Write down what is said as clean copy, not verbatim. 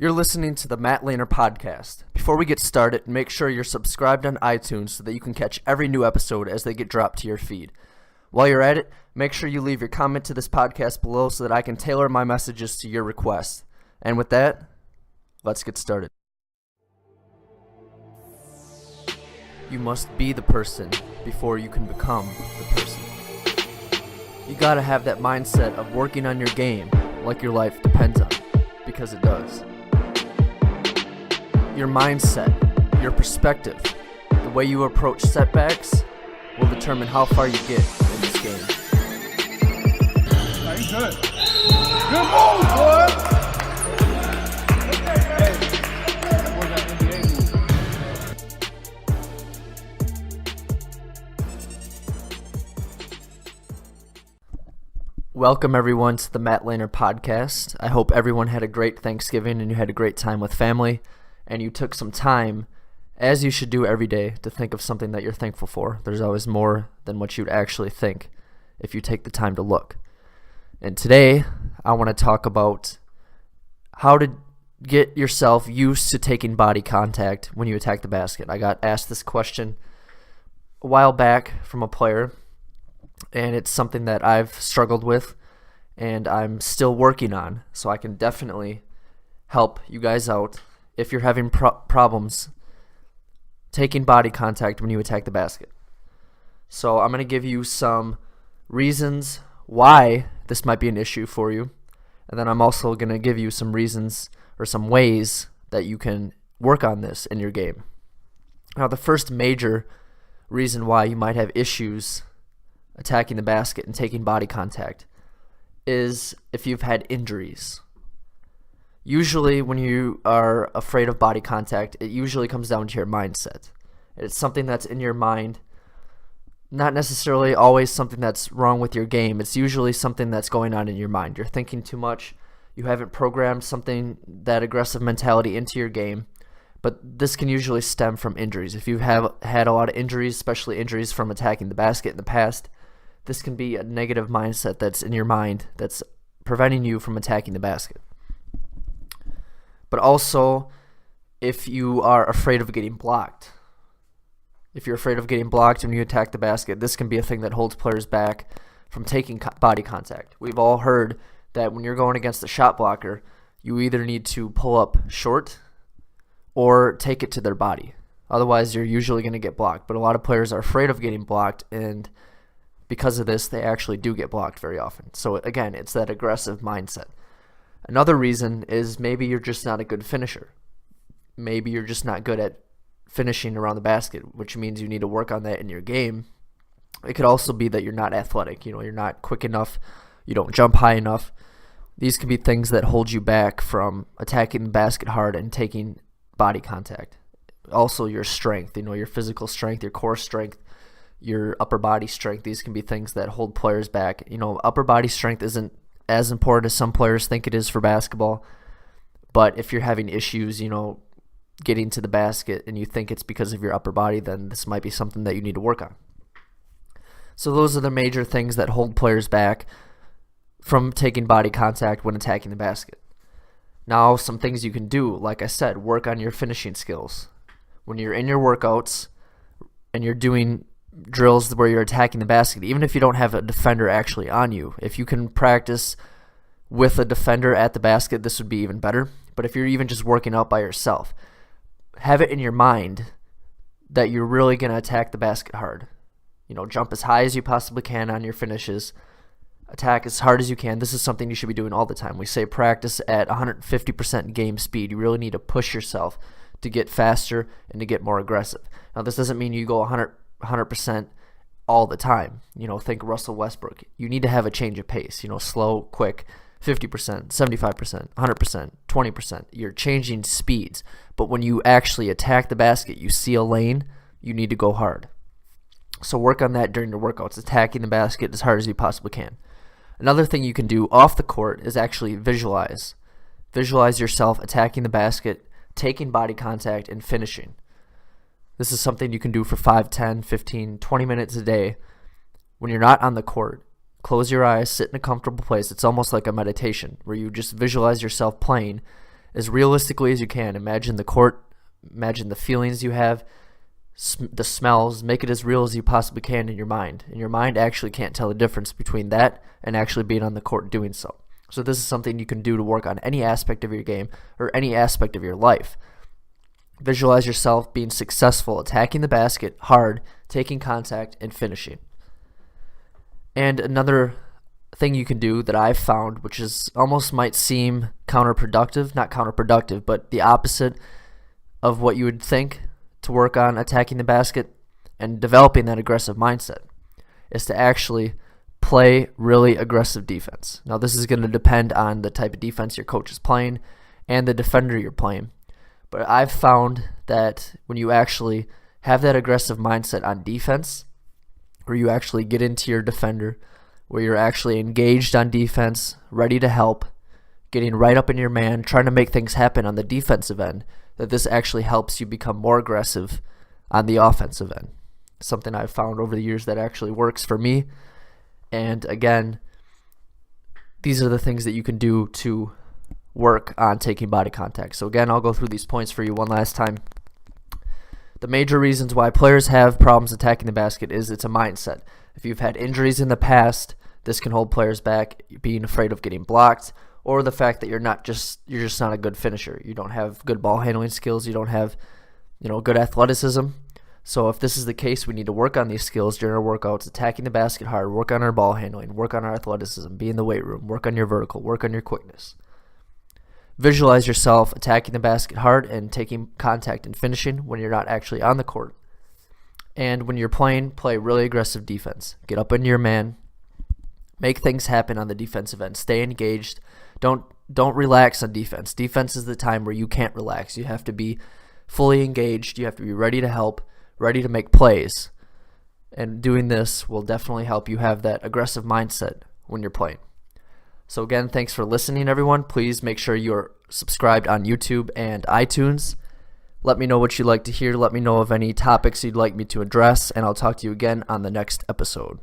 You're listening to the Matt Lehner podcast. Before we get started, make sure you're subscribed on iTunes so that you can catch every new episode as they get dropped to your feed. While you're at it, make sure you leave your comment to this podcast below so that I can tailor my messages to your requests. And with that, let's get started. You must be the person before you can become the person. You gotta have that mindset of working on your game like your life depends on it, because it does. Your mindset, your perspective, the way you approach setbacks will determine how far you get in this game. Nice, good. Good move, boy. Welcome everyone to the Matt Lehner podcast. I hope everyone had a great Thanksgiving and you had a great time with family and you took some time, as you should do every day, to think of something that you're thankful for. There's always more than what you'd actually think if you take the time to look. And today, I want to talk about how to get yourself used to taking body contact when you attack the basket. I got asked this question a while back from a player, and it's something that I've struggled with and I'm still working on, so I can definitely help you guys out if you're having problems taking body contact when you attack the basket. So I'm going to give you some reasons why this might be an issue for you, and then I'm also going to give you some reasons or some ways that you can work on this in your game. Now, the first major reason why you might have issues attacking the basket and taking body contact is if you've had injuries. Usually when you are afraid of body contact, it usually comes down to your mindset. It's something that's in your mind, not necessarily always something that's wrong with your game. It's usually something that's going on in your mind. You're thinking too much. You haven't programmed that aggressive mentality into your game. But this can usually stem from injuries. If you have had a lot of injuries, especially injuries from attacking the basket in the past, this can be a negative mindset that's in your mind that's preventing you from attacking the basket. But also, if you are afraid of getting blocked, if you're afraid of getting blocked when you attack the basket, this can be a thing that holds players back from taking body contact. We've all heard that when you're going against a shot blocker, you either need to pull up short or take it to their body. Otherwise, you're usually going to get blocked. But a lot of players are afraid of getting blocked, and because of this, they actually do get blocked very often. So again, it's that aggressive mindset. Another reason is maybe you're just not a good finisher. Maybe you're just not good at finishing around the basket, which means you need to work on that in your game. It could also be that you're not athletic. You're not quick enough. You don't jump high enough. These can be things that hold you back from attacking the basket hard and taking body contact. Also your strength, your physical strength, your core strength, your upper body strength. These can be things that hold players back. Upper body strength isn't as important as some players think it is for basketball. But if you're having issues, getting to the basket and you think it's because of your upper body, then this might be something that you need to work on. So those are the major things that hold players back from taking body contact when attacking the basket. Now, some things you can do, like I said, work on your finishing skills. When you're in your workouts and you're doing drills where you're attacking the basket, even if you don't have a defender actually on you, if you can practice with a defender at the basket, this would be even better. But if you're even just working out by yourself, have it in your mind that you're really going to attack the basket hard. Jump as high as you possibly can on your finishes. Attack as hard as you can. This is something you should be doing all the time. We say practice at 150% game speed. You really need to push yourself to get faster and to get more aggressive. Now, this doesn't mean you go 100% all the time. Think Russell Westbrook. You need to have a change of pace. Slow, quick, 50%, 75%, 100%, 20%. You're changing speeds. But when you actually attack the basket, you see a lane, you need to go hard. So work on that during your workouts, attacking the basket as hard as you possibly can. Another thing you can do off the court is actually visualize. Visualize yourself attacking the basket, taking body contact, and finishing. This is something you can do for 5, 10, 15, 20 minutes a day when you're not on the court. Close your eyes, sit in a comfortable place. It's almost like a meditation where you just visualize yourself playing as realistically as you can. Imagine the court, imagine the feelings you have, the smells. Make it as real as you possibly can in your mind. And your mind actually can't tell the difference between that and actually being on the court doing so. So this is something you can do to work on any aspect of your game or any aspect of your life. Visualize yourself being successful, attacking the basket hard, taking contact, and finishing. And another thing you can do that I've found, which is almost might seem counterproductive, not counterproductive, but the opposite of what you would think to work on attacking the basket and developing that aggressive mindset, is to actually play really aggressive defense. Now, this is going to depend on the type of defense your coach is playing and the defender you're playing. But I've found that when you actually have that aggressive mindset on defense, where you actually get into your defender, where you're actually engaged on defense, ready to help, getting right up in your man, trying to make things happen on the defensive end, that this actually helps you become more aggressive on the offensive end. Something I've found over the years that actually works for me. And again, these are the things that you can do to work on taking body contact. So again, I'll go through these points for you one last time. The major reasons why players have problems attacking the basket is it's a mindset. If you've had injuries in the past, this can hold players back, being afraid of getting blocked, or the fact that you're just not a good finisher. You don't have good ball handling skills, you don't have, good athleticism. So if this is the case, we need to work on these skills during our workouts, attacking the basket hard, work on our ball handling, work on our athleticism, be in the weight room, work on your vertical, work on your quickness. Visualize yourself attacking the basket hard and taking contact and finishing when you're not actually on the court. And when you're playing, play really aggressive defense. Get up into your man. Make things happen on the defensive end. Stay engaged. Don't relax on defense. Defense is the time where you can't relax. You have to be fully engaged. You have to be ready to help, ready to make plays. And doing this will definitely help you have that aggressive mindset when you're playing. So again, thanks for listening, everyone. Please make sure you're subscribed on YouTube and iTunes. Let me know what you'd like to hear. Let me know of any topics you'd like me to address, and I'll talk to you again on the next episode.